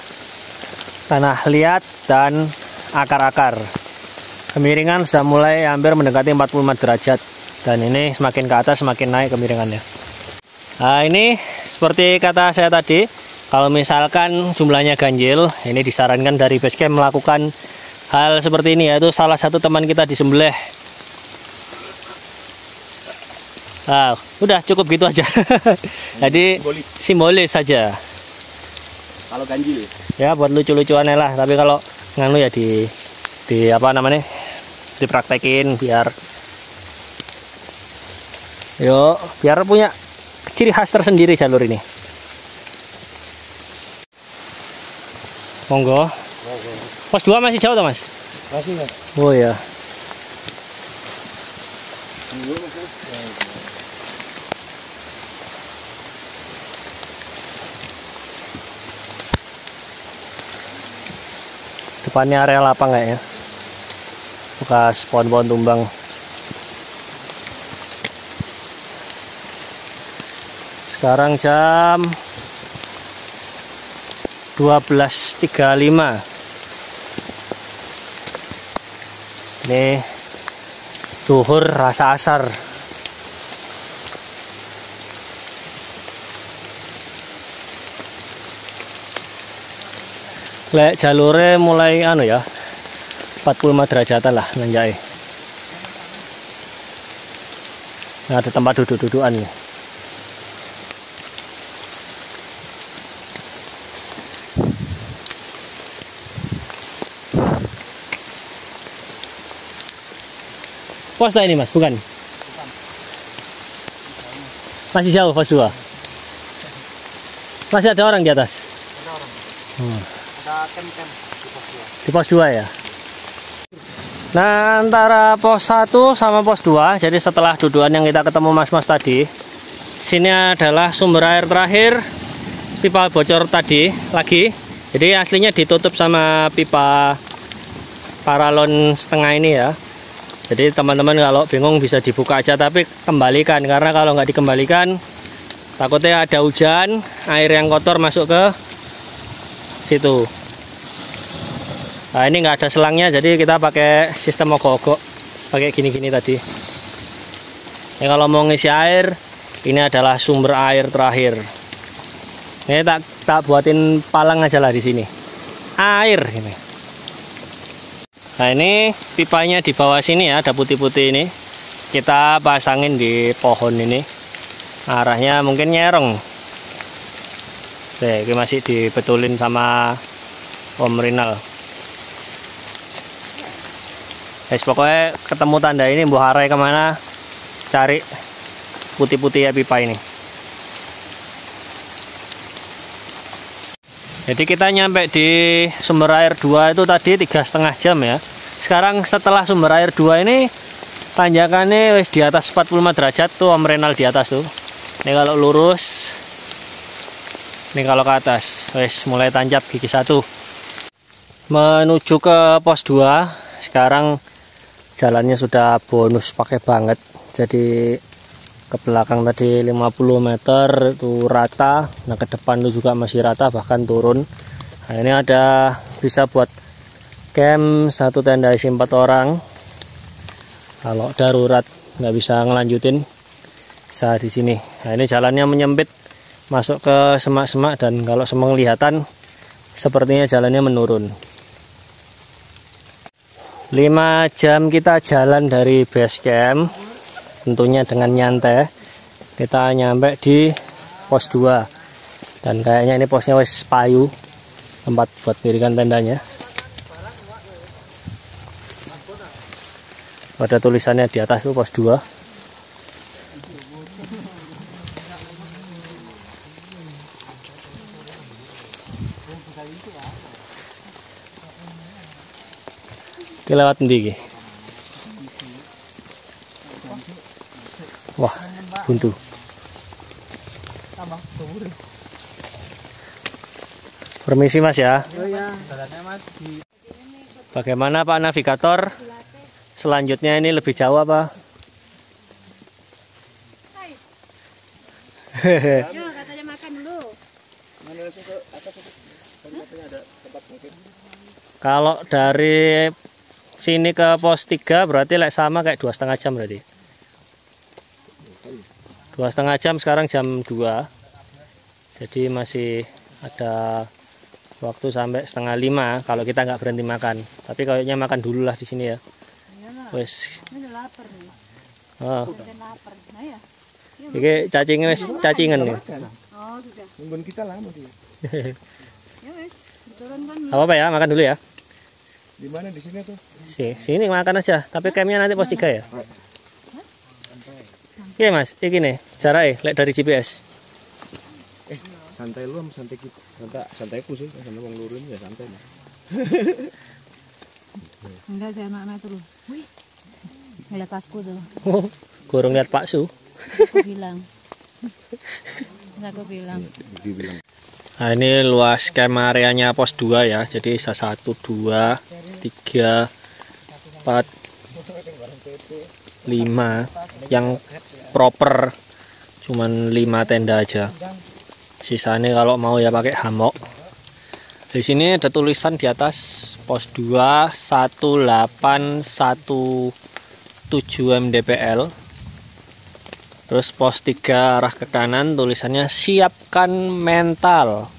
tanah liat dan akar-akar. Kemiringan sudah mulai hampir mendekati 45 derajat. Dan ini semakin ke atas semakin naik kemiringannya. Nah, ini seperti kata saya tadi, kalau misalkan jumlahnya ganjil, ini disarankan dari base camp melakukan hal seperti ini, yaitu salah satu teman kita disembelih. Nah, udah cukup gitu aja. Jadi simbolis saja. Kalau ganjil Ya buat lucu-lucuan lah, tapi kalau nganu ya di apa namanya? Dipraktekin biar punya ciri khas tersendiri jalur ini. Monggo. Pos 2 masih jauh toh, Mas? Masih, Mas. Oh ya. Depannya area lapang kayaknya. Bekas pohon-pohon tumbang. Sekarang jam 12.35. Ini zuhur rasa asar. Lek jalurnya mulai anu ya, 45 derajatan lah nanjai. Nah, ada tempat duduk-dudukan nih. Pos ini, Mas, bukan? Masih jauh pos 2. Masih ada orang di atas? Ada orang. Ada camp di pos 2. Di pos 2 ya? Nah, antara pos 1 sama pos 2, jadi setelah dudukan yang kita ketemu mas-mas tadi, sini adalah sumber air terakhir, pipa bocor tadi lagi. Jadi aslinya ditutup sama pipa paralon setengah ini ya. Jadi teman-teman kalau bingung bisa dibuka aja, tapi kembalikan, karena kalau nggak dikembalikan takutnya ada hujan, air yang kotor masuk ke situ. Nah, ini nggak ada selangnya, jadi kita pakai sistem ogok-ogok, pakai gini-gini tadi. Ini kalau mau ngisi air, ini adalah sumber air terakhir. Ini tak buatin palang aja lah di sini. Air ini. Nah, ini pipanya di bawah sini ya, ada putih-putih ini. Kita pasangin di pohon ini. Arahnya mungkin nyerong. Ini masih dibetulin sama Om Rinal. Pokoknya ketemu tanda ini, buah arai kemana, cari putih-putih ya pipa ini. Jadi kita nyampe di sumber air 2 itu tadi 3,5 jam ya. Sekarang setelah sumber air 2 ini tanjakannya wis di atas 45 derajat tuh, Om Renal di atas tuh. Ini kalau lurus, ini kalau ke atas wis mulai tancap gigi 1. Menuju ke pos 2. Sekarang jalannya sudah bonus pakai banget. Jadi ke belakang tadi 50 meter itu rata, nah ke depan itu juga masih rata, bahkan turun. Nah, ini ada bisa buat camp, satu tenda isi 4 orang. Kalau darurat nggak bisa ngelanjutin, bisa di sini. Nah, ini jalannya menyempit masuk ke semak-semak, dan kalau semang kelihatan sepertinya jalannya menurun. 5 jam kita jalan dari base camp, tentunya dengan nyantai. Kita nyampe di pos 2, dan kayaknya ini posnya wis payu, tempat buat dirikan tendanya. Ada tulisannya di atas tuh pos 2. Kita lewat ndi iki? Wah, buntu. Permisi Mas ya. Oh ya. Jalannya Mas di Bagaimana Pak Navigator? Selanjutnya ini lebih jauh apa? Ya, katanya makan dulu. Kalau dari sini ke pos 3 berarti sama kayak 2,5 jam berarti. 2,5 jam, sekarang jam 2. Jadi masih ada waktu sampai 4:30 kalau kita nggak berhenti makan. Tapi kayaknya makan dulu lah di sini ya. Wes. Ini lapar nih. Oh. Udah lapar. Nah ya. Iki cacingnya wis cacingan nih. Oh, sudah. Nungguin kita lama dia. Ya wes, diturunkan. Apa ya, makan dulu ya. Di mana di sini tuh? Sini makan aja, tapi campnya nanti pos 3 ya. Iya Mas, iki nih caranya lihat dari GPS. Santai lu sama santai kita. Santaiku sih, sama wong lurun ya santai. Enggak, saya anak-anak terus. Wih. Ngeliat tasku tuh. Oh, gorong lihat Pak Su. Aku bilang. Enggak, aku bilang. Dibilang. Nah, ini luas camp areanya pos 2 ya. Jadi 1, 2, 3, 4, 5 yang proper cuman 5 tenda aja. Sisanya kalau mau ya pakai hammock. Di sini ada tulisan di atas pos 2 1817 mdpl. Terus pos 3 arah ke kanan tulisannya siapkan mental.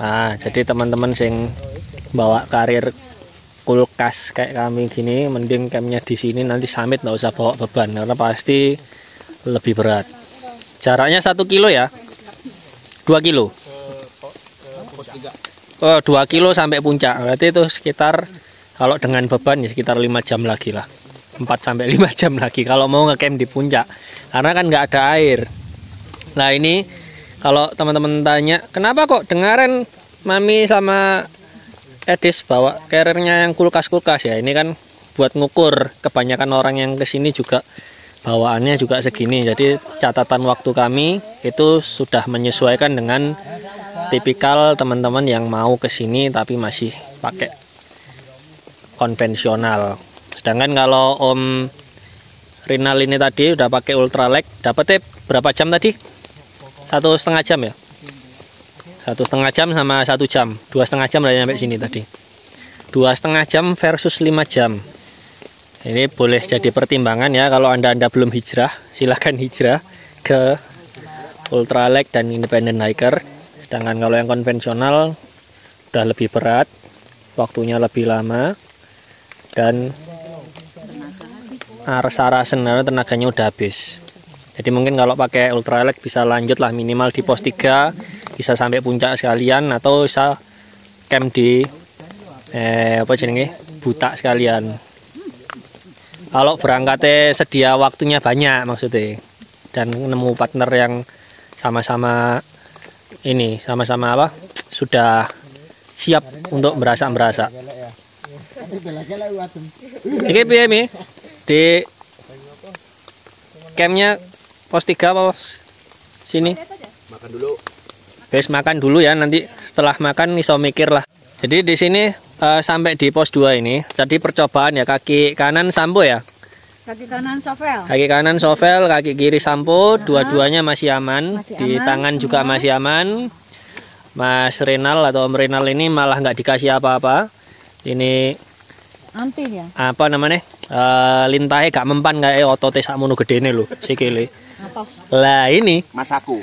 Nah, jadi teman-teman sing bawa karir kulkas kayak kami gini, mending campnya di sini, nanti summit nggak usah bawa beban karena pasti lebih berat. Jaraknya 1 kilo ya, 2 kilo. Oh, 2 kilo sampai puncak. Berarti itu sekitar kalau dengan beban ya sekitar 5 jam lagi lah. 4 sampai 5 jam lagi kalau mau ngecamp di puncak. Karena kan nggak ada air. Nah, ini kalau teman-teman tanya, kenapa kok dengaran Mami sama Edis bawa carriernya yang kulkas-kulkas ya? Ini kan buat ngukur, kebanyakan orang yang kesini juga bawaannya juga segini. Jadi catatan waktu kami itu sudah menyesuaikan dengan tipikal teman-teman yang mau kesini tapi masih pakai konvensional. Sedangkan kalau Om Rinal ini tadi udah pakai ultralight, dapetnya berapa jam tadi? 1,5 jam ya? 1,5 jam sama 1 jam, 2,5 jam lah sampai sini tadi. 2,5 jam versus 5 jam. Ini boleh jadi pertimbangan ya kalau anda belum hijrah, silahkan hijrah ke ultralight dan independent hiker. Sedangkan kalau yang konvensional udah lebih berat, waktunya lebih lama, dan rasa-rasa tenaganya udah habis. Jadi mungkin kalau pakai ultralight bisa lanjut lah minimal di pos 3, bisa sampai puncak sekalian atau bisa camp di Butak sekalian. Kalau berangkatnya sedia waktunya banyak maksudnya, dan nemu partner yang sama-sama sudah siap untuk berasa. Iki piye Mi? Di campnya pos 3 apa pos sini? Makan dulu. Guys, makan dulu ya, nanti setelah makan iso mikir lah. Jadi di sini sampai di pos 2 ini, jadi percobaan ya, kaki kanan sampo ya. Kaki kanan shovel. Kaki kanan shovel, kaki kiri sampo, dua-duanya masih aman. Di tangan juga masih aman. Mas Renal atau Om Renal ini malah nggak dikasih apa-apa. Ini Antin ya. apa namanya? Lintahnya gak mempan kayak otote sakmono gedene lho, sikile. Lah ini Mas aku.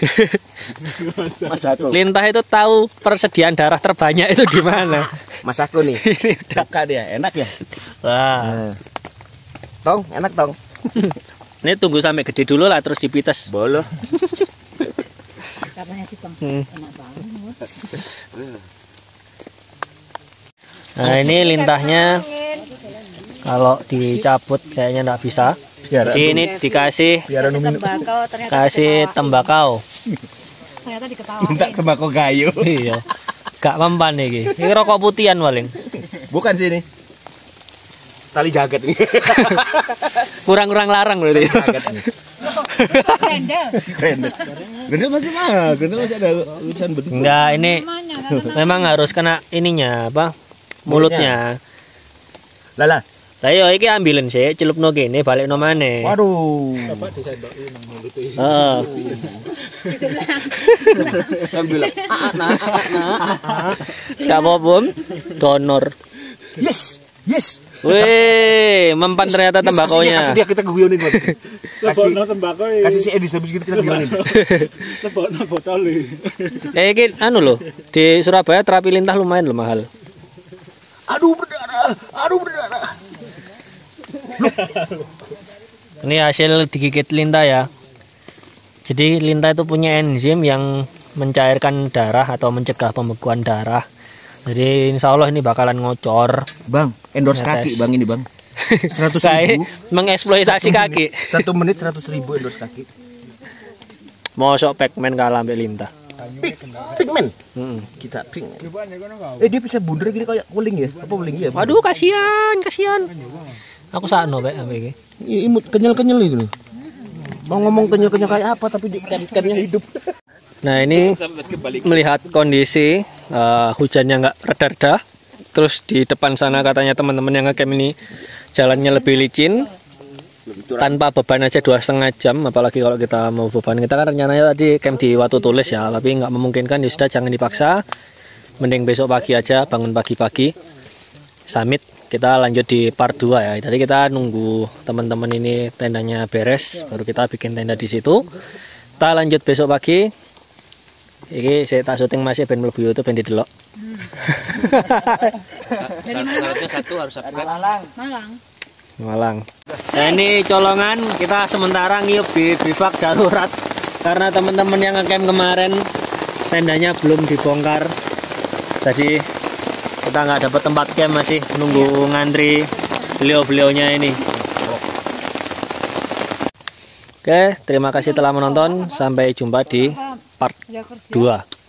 Mas aku. lintah itu tahu persediaan darah terbanyak itu di mana. Mas aku nih. Suka dia, enak ya? Wah. Tong, enak tong. Ini tunggu sampai gede dulu lah terus dipites. Bolo. Katanya sih Bang, enak banget. Nah, ini lintahnya kalau dicabut kayaknya nggak bisa. Jadi ini dikasih Tembakau ternyata kasih tembakau. ternyata diketawain. Minta tembakau gayo. Iya. Gak mempan nih. Ini rokok putihan paling. Bukan sih ini. Tali jagat ini. Kurang-kurang larang berarti. Jagat ini. Grendel. Grendel masih mah, grendel masih ada urusan bentuk. Enggak, ini memang harus kena ininya apa? mulutnya. Lah. Lah yo iki ambilen sik, celupno kene, balekno maneh. Waduh. Bapak disendoki nang mulut iki. Heeh. Ambil. Gak apa-apa, donor. Yes. Wih, mempan ternyata tembakonya. Kasih dia kita guyonin, Bang. Lebokno tembakau iki. Kasih si Edis habis gitu kita guyonin. Lebokno botol iki. Iki anu loh, di Surabaya terapi lintah lumayan loh mahal. Aduh berdarah. Ini hasil digigit lintah ya. Jadi lintah itu punya enzim yang mencairkan darah atau mencegah pembekuan darah. Jadi insya Allah ini bakalan ngocor. Bang, endorse kaki Bang ini Bang. 100.000. Kayak mengeksploitasi kaki. 1 menit 100.000 endorse kaki. Mosok Pac-Man kalah sampai lintah. Pigmen. Mm-mm. Kita pink. Dia bisa bundar gini kayak wuling ya? Apa wuling ya? Waduh, kasihan. Aku sakno Pak sampai iki. Iya, imut kenyal-kenyal itu loh. Mau ngomong kenyal-kenyal kayak apa tapi ikannya hidup. Nah ini melihat kondisi hujannya nggak reda-reda. Terus di depan sana katanya teman-teman yang ngecamp ini jalannya lebih licin. Tanpa beban aja 2,5 jam. Apalagi kalau kita mau beban. Kita kan rencananya tadi camp di Watu Tulis ya. Tapi nggak memungkinkan, ya sudah jangan dipaksa. Mending besok pagi aja, bangun pagi-pagi. Summit kita lanjut di part 2 ya. Tadi kita nunggu teman-teman ini tendanya beres. Baru kita bikin tenda di situ. Kita lanjut besok pagi. Ini saya tak syuting masih ben mlebu YouTube ben didelok. Dari Satu harus subscribe. Malang. Nah ini colongan kita sementara ngiup di bivak darurat karena teman-teman yang ngecamp kemarin tendanya belum dibongkar. Jadi kita nggak dapat tempat camp, masih nunggu ngantri beliau-beliaunya ini. Oke, terima kasih telah menonton. Sampai jumpa di part 2.